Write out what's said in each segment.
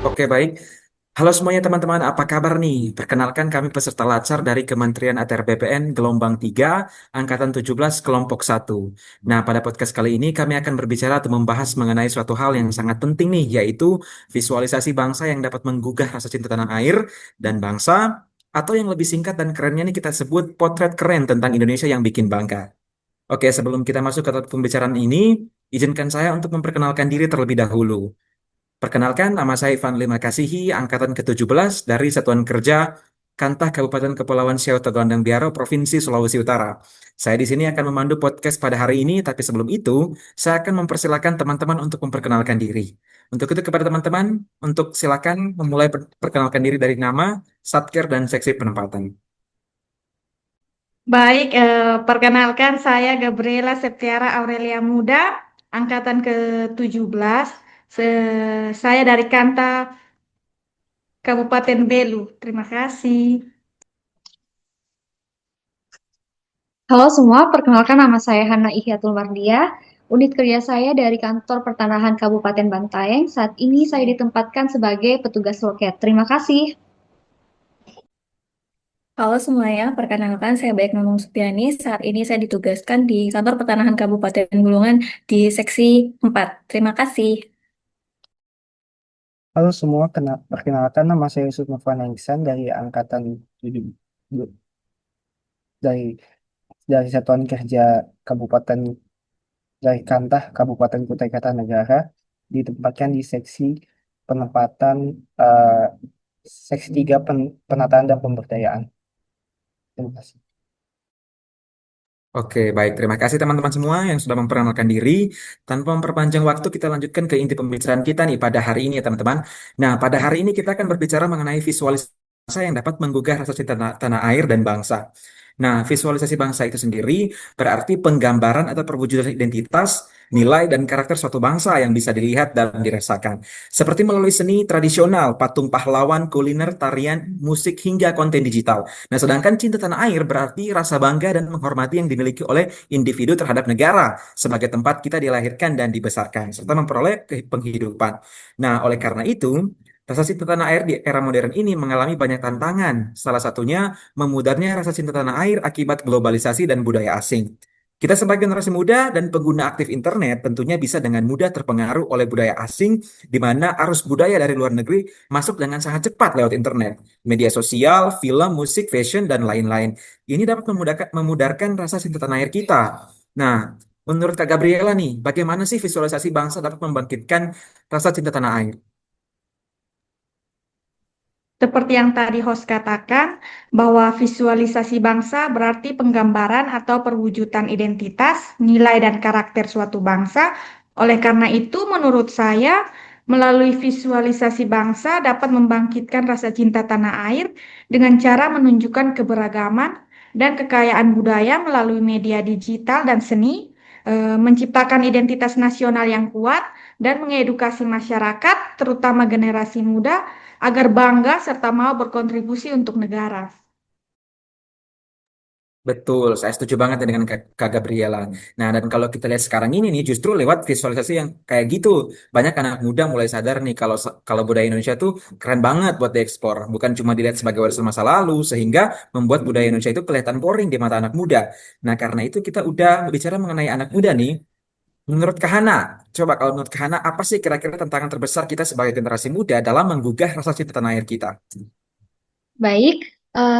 Oke, baik. Halo semuanya teman-teman, apa kabar nih? Perkenalkan kami peserta lacar dari Kementerian ATR BPN Gelombang 3, Angkatan 17, Kelompok 1. Nah, pada podcast kali ini kami akan berbicara atau membahas mengenai suatu hal yang sangat penting nih, yaitu visualisasi bangsa yang dapat menggugah rasa cinta tanah air dan bangsa, atau yang lebih singkat dan kerennya nih kita sebut potret keren tentang Indonesia yang bikin bangga. Oke, sebelum kita masuk ke topik pembicaraan ini, izinkan saya untuk memperkenalkan diri terlebih dahulu. Perkenalkan, nama saya Ivan Lima Kasihi, Angkatan ke-17 dari Satuan Kerja Kantah Kabupaten Kepulauan Siau Tagondang Biaro, Provinsi Sulawesi Utara. Saya di sini akan memandu podcast pada hari ini, tapi sebelum itu, saya akan mempersilahkan teman-teman untuk memperkenalkan diri. Untuk itu kepada teman-teman, untuk silakan memulai perkenalkan diri dari nama, satker, dan seksi penempatan. Baik, perkenalkan saya Gabriela Septiara Aurelia Muda, angkatan ke-17. Saya dari Kanta Kabupaten Belu. Terima kasih. Halo semua, perkenalkan nama saya Hana Ihyatul Mardia. Unit kerja saya dari Kantor Pertanahan Kabupaten Bantaeng. Saat ini saya ditempatkan sebagai petugas loket. Terima kasih. Halo semuanya, perkenalkan saya Baik Nunung Supiani. Saat ini saya ditugaskan di Kantor Pertanahan Kabupaten Bulungan di Seksi 4. Terima kasih. Halo semua, perkenalkan nama saya Yusuf Nurfan Ihsan dari Angkatan 7 dari Satuan Kerja Kabupaten dari Kantah Kabupaten Kutai Kartanegara ditempatkan di seksi penempatan eh, seksi 3 penataan dan pemberdayaan. Terima kasih. Oke, baik. Terima kasih teman-teman semua yang sudah memperkenalkan diri. Tanpa memperpanjang waktu, kita lanjutkan ke inti pembicaraan kita nih pada hari ini ya teman-teman. Nah, pada hari ini kita akan berbicara mengenai visualisasi bangsa yang dapat menggugah rasa cinta tanah air dan bangsa. Nah, visualisasi bangsa itu sendiri berarti penggambaran atau perwujudan identitas, nilai, dan karakter suatu bangsa yang bisa dilihat dan dirasakan. Seperti melalui seni tradisional, patung pahlawan, kuliner, tarian, musik, hingga konten digital. Nah, sedangkan cinta tanah air berarti rasa bangga dan menghormati yang dimiliki oleh individu terhadap negara sebagai tempat kita dilahirkan dan dibesarkan, serta memperoleh penghidupan. Nah, oleh karena itu, rasa cinta tanah air di era modern ini mengalami banyak tantangan. Salah satunya memudarnya rasa cinta tanah air akibat globalisasi dan budaya asing. Kita sebagai generasi muda dan pengguna aktif internet tentunya bisa dengan mudah terpengaruh oleh budaya asing, di mana arus budaya dari luar negeri masuk dengan sangat cepat lewat internet, media sosial, film, musik, fashion, dan lain-lain. Ini dapat memudarkan rasa cinta tanah air kita. Nah, menurut Kak Gabriela nih, bagaimana sih visualisasi bangsa dapat membangkitkan rasa cinta tanah air? Seperti yang tadi host katakan, bahwa visualisasi bangsa berarti penggambaran atau perwujudan identitas, nilai, dan karakter suatu bangsa. Oleh karena itu, menurut saya, melalui visualisasi bangsa dapat membangkitkan rasa cinta tanah air dengan cara menunjukkan keberagaman dan kekayaan budaya melalui media digital dan seni, menciptakan identitas nasional yang kuat, dan mengedukasi masyarakat, terutama generasi muda, agar bangga serta mau berkontribusi untuk negara. Betul, saya setuju banget dengan Kak Gabriela. Nah, dan kalau kita lihat sekarang ini nih, justru lewat visualisasi yang kayak gitu, banyak anak muda mulai sadar nih kalau budaya Indonesia tuh keren banget buat diekspor, bukan cuma dilihat sebagai warisan masa lalu, sehingga membuat budaya Indonesia itu kelihatan boring di mata anak muda. Nah, karena itu kita udah bicara mengenai anak muda nih. Menurut Kak Hana, coba kalau menurut Kak Hana, apa sih kira-kira tantangan terbesar kita sebagai generasi muda dalam menggugah rasa cinta tanah air kita? Baik,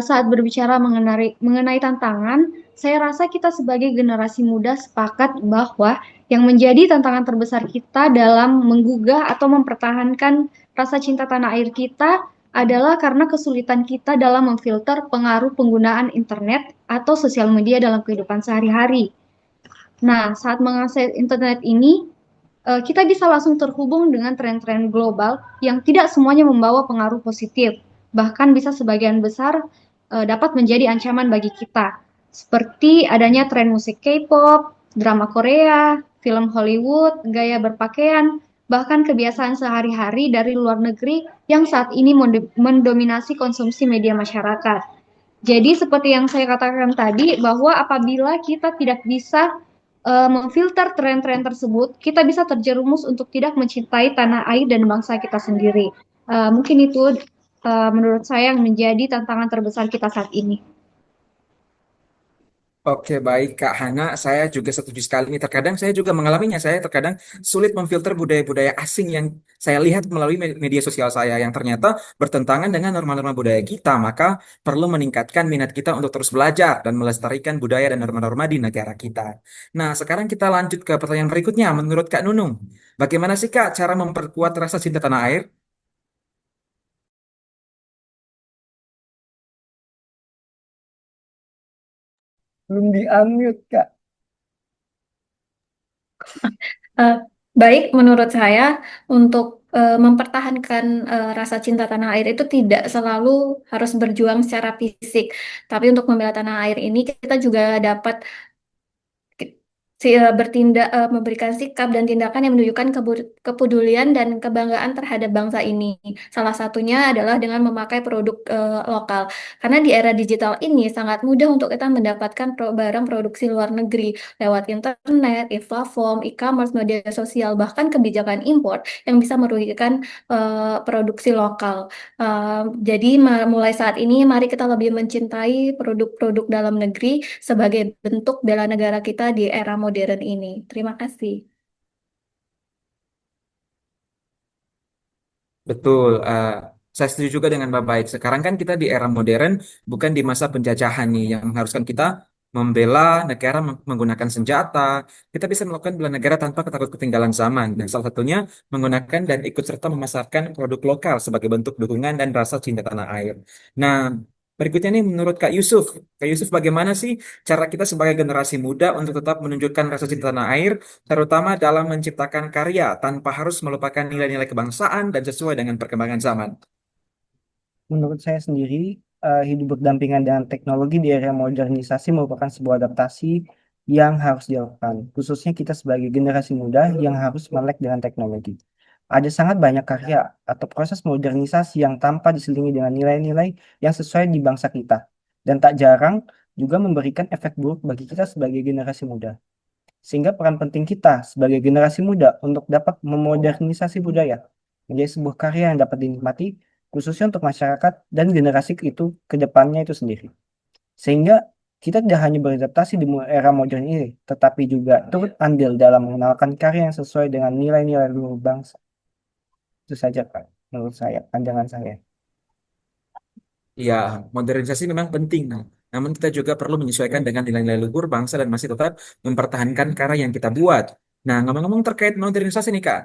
saat berbicara mengenai tantangan, saya rasa kita sebagai generasi muda sepakat bahwa yang menjadi tantangan terbesar kita dalam menggugah atau mempertahankan rasa cinta tanah air kita adalah karena kesulitan kita dalam memfilter pengaruh penggunaan internet atau sosial media dalam kehidupan sehari-hari. Nah, saat mengakses internet ini, kita bisa langsung terhubung dengan tren-tren global yang tidak semuanya membawa pengaruh positif, bahkan bisa sebagian besar dapat menjadi ancaman bagi kita, seperti adanya tren musik K-pop, drama Korea, film Hollywood, gaya berpakaian, bahkan kebiasaan sehari-hari dari luar negeri yang saat ini mendominasi konsumsi media masyarakat. Jadi seperti yang saya katakan tadi, bahwa apabila kita tidak bisa memfilter tren-tren tersebut, kita bisa terjerumus untuk tidak mencintai tanah air dan bangsa kita sendiri. Mungkin itu menurut saya yang menjadi tantangan terbesar kita saat ini. Oke, baik Kak Hana, saya juga setuju sekali nih. Terkadang saya juga mengalaminya. Saya terkadang sulit memfilter budaya-budaya asing yang saya lihat melalui media sosial saya yang ternyata bertentangan dengan norma-norma budaya kita. Maka perlu meningkatkan minat kita untuk terus belajar dan melestarikan budaya dan norma-norma di negara kita. Nah, sekarang kita lanjut ke pertanyaan berikutnya. Menurut Kak Nunung, bagaimana sih Kak cara memperkuat rasa cinta tanah air? Belum di-unmute, Kak. Eh, Baik, menurut saya untuk mempertahankan rasa cinta tanah air itu tidak selalu harus berjuang secara fisik, tapi untuk membela tanah air ini kita juga dapat bertindak, memberikan sikap dan tindakan yang menunjukkan kepedulian dan kebanggaan terhadap bangsa ini. Salah satunya adalah dengan memakai produk lokal. Karena di era digital ini sangat mudah untuk kita mendapatkan barang produksi luar negeri lewat internet, platform, e-commerce, media sosial, bahkan kebijakan impor yang bisa merugikan produksi lokal. Jadi mulai saat ini mari kita lebih mencintai produk-produk dalam negeri sebagai bentuk bela negara kita di era modern ini. Terima kasih. Betul, saya setuju juga dengan Mbak Baik. Sekarang kan kita di era modern, bukan di masa penjajahan nih, yang mengharuskan kita membela negara menggunakan senjata. Kita bisa melakukan bela negara tanpa takut ketinggalan zaman. Dan salah satunya menggunakan dan ikut serta memasarkan produk lokal sebagai bentuk dukungan dan rasa cinta tanah air. Nah, berikutnya nih menurut Kak Yusuf. Kak Yusuf, bagaimana sih cara kita sebagai generasi muda untuk tetap menunjukkan rasa cinta tanah air terutama dalam menciptakan karya tanpa harus melupakan nilai-nilai kebangsaan dan sesuai dengan perkembangan zaman. Menurut saya sendiri, hidup berdampingan dengan teknologi di era modernisasi merupakan sebuah adaptasi yang harus dilakukan, khususnya kita sebagai generasi muda yang harus melek dengan teknologi. Ada sangat banyak karya atau proses modernisasi yang tanpa diselingi dengan nilai-nilai yang sesuai di bangsa kita, dan tak jarang juga memberikan efek buruk bagi kita sebagai generasi muda. Sehingga peran penting kita sebagai generasi muda untuk dapat memodernisasi budaya menjadi sebuah karya yang dapat dinikmati khususnya untuk masyarakat dan generasi itu ke depannya itu sendiri. Sehingga kita tidak hanya beradaptasi di era modern ini, tetapi juga turut andil dalam mengenalkan karya yang sesuai dengan nilai-nilai luhur bangsa. Itu saja, Kak, menurut saya, pandangan saya. Ya, modernisasi memang penting. Nah, namun kita juga perlu menyesuaikan dengan nilai-nilai luhur bangsa dan masih tetap mempertahankan karya yang kita buat. Nah, ngomong-ngomong terkait modernisasi nih Kak,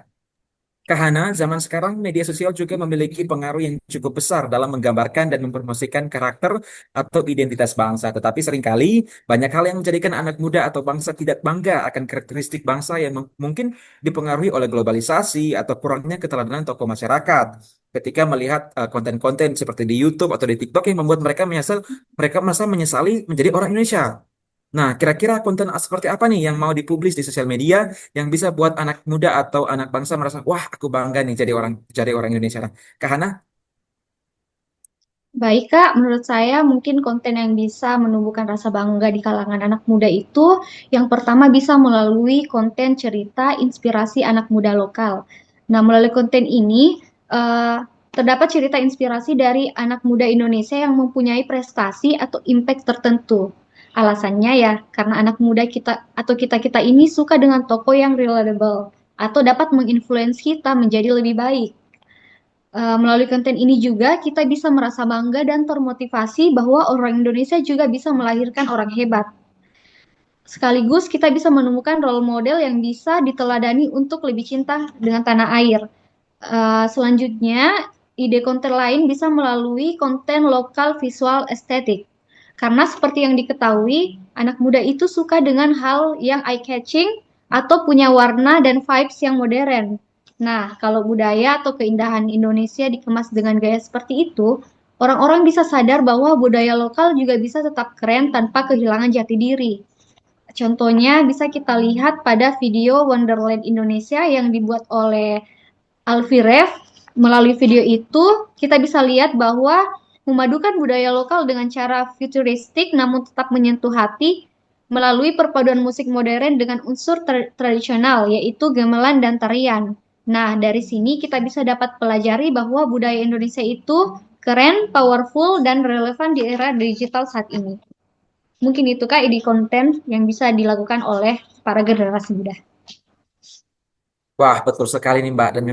Kahana, zaman sekarang media sosial juga memiliki pengaruh yang cukup besar dalam menggambarkan dan mempromosikan karakter atau identitas bangsa. Tetapi seringkali banyak hal yang menjadikan anak muda atau bangsa tidak bangga akan karakteristik bangsa yang mungkin dipengaruhi oleh globalisasi atau kurangnya keteladanan tokoh masyarakat. Ketika melihat konten-konten seperti di YouTube atau di TikTok yang membuat mereka merasa menyesali menjadi orang Indonesia. Nah, kira-kira konten seperti apa nih yang mau dipublis di sosial media yang bisa buat anak muda atau anak bangsa merasa, wah, aku bangga nih jadi orang Indonesia. Kak Hana? Baik, Kak. Menurut saya mungkin konten yang bisa menumbuhkan rasa bangga di kalangan anak muda itu yang pertama bisa melalui konten cerita inspirasi anak muda lokal. Nah, melalui konten ini eh, terdapat cerita inspirasi dari anak muda Indonesia yang mempunyai prestasi atau impact tertentu. Alasannya ya, karena anak muda kita atau kita-kita ini suka dengan tokoh yang relatable atau dapat menginfluence kita menjadi lebih baik. Melalui konten ini juga kita bisa merasa bangga dan termotivasi bahwa orang Indonesia juga bisa melahirkan orang hebat. Sekaligus kita bisa menemukan role model yang bisa diteladani untuk lebih cinta dengan tanah air. Selanjutnya, ide konten lain bisa melalui konten lokal visual estetik. Karena seperti yang diketahui, anak muda itu suka dengan hal yang eye-catching atau punya warna dan vibes yang modern. Nah, kalau budaya atau keindahan Indonesia dikemas dengan gaya seperti itu, orang-orang bisa sadar bahwa budaya lokal juga bisa tetap keren tanpa kehilangan jati diri. Contohnya bisa kita lihat pada video Wonderland Indonesia yang dibuat oleh Alfiref. Melalui video itu, kita bisa lihat bahwa memadukan budaya lokal dengan cara futuristik namun tetap menyentuh hati, melalui perpaduan musik modern dengan unsur tradisional, yaitu gamelan dan tarian. Nah, dari sini kita bisa dapat pelajari bahwa budaya Indonesia itu keren, powerful, dan relevan di era digital saat ini. Mungkin itu Kak ide konten yang bisa dilakukan oleh para generasi muda. Wah, betul sekali nih Mbak. Dan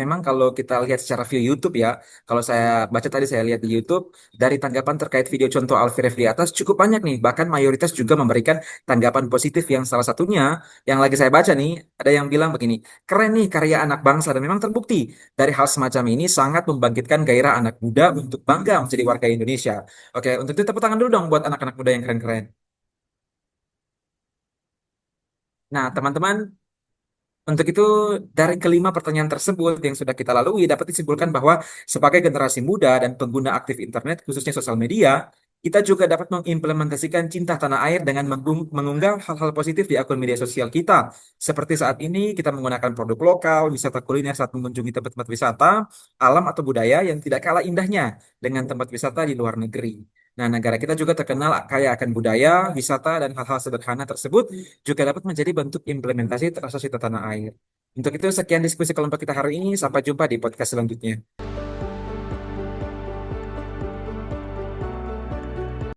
memang kalau kita lihat secara view YouTube ya, kalau saya baca tadi saya lihat di YouTube dari tanggapan terkait video contoh Alfie di atas cukup banyak nih. Bahkan mayoritas juga memberikan tanggapan positif yang salah satunya yang lagi saya baca nih, ada yang bilang begini, keren nih karya anak bangsa dan memang terbukti dari hal semacam ini sangat membangkitkan gairah anak muda untuk bangga menjadi warga Indonesia. Oke, untuk itu tepuk tangan dulu dong buat anak-anak muda yang keren-keren. Nah, teman-teman, untuk itu, dari kelima pertanyaan tersebut yang sudah kita lalui, dapat disimpulkan bahwa sebagai generasi muda dan pengguna aktif internet, khususnya sosial media, kita juga dapat mengimplementasikan cinta tanah air dengan mengunggah hal-hal positif di akun media sosial kita. Seperti saat ini, kita menggunakan produk lokal, wisata kuliner saat mengunjungi tempat-tempat wisata, alam atau budaya yang tidak kalah indahnya dengan tempat wisata di luar negeri. Nah, negara kita juga terkenal kaya akan budaya, wisata, dan hal-hal sederhana tersebut juga dapat menjadi bentuk implementasi rasa cinta tanah air. Untuk itu, sekian diskusi kelompok kita hari ini. Sampai jumpa di podcast selanjutnya.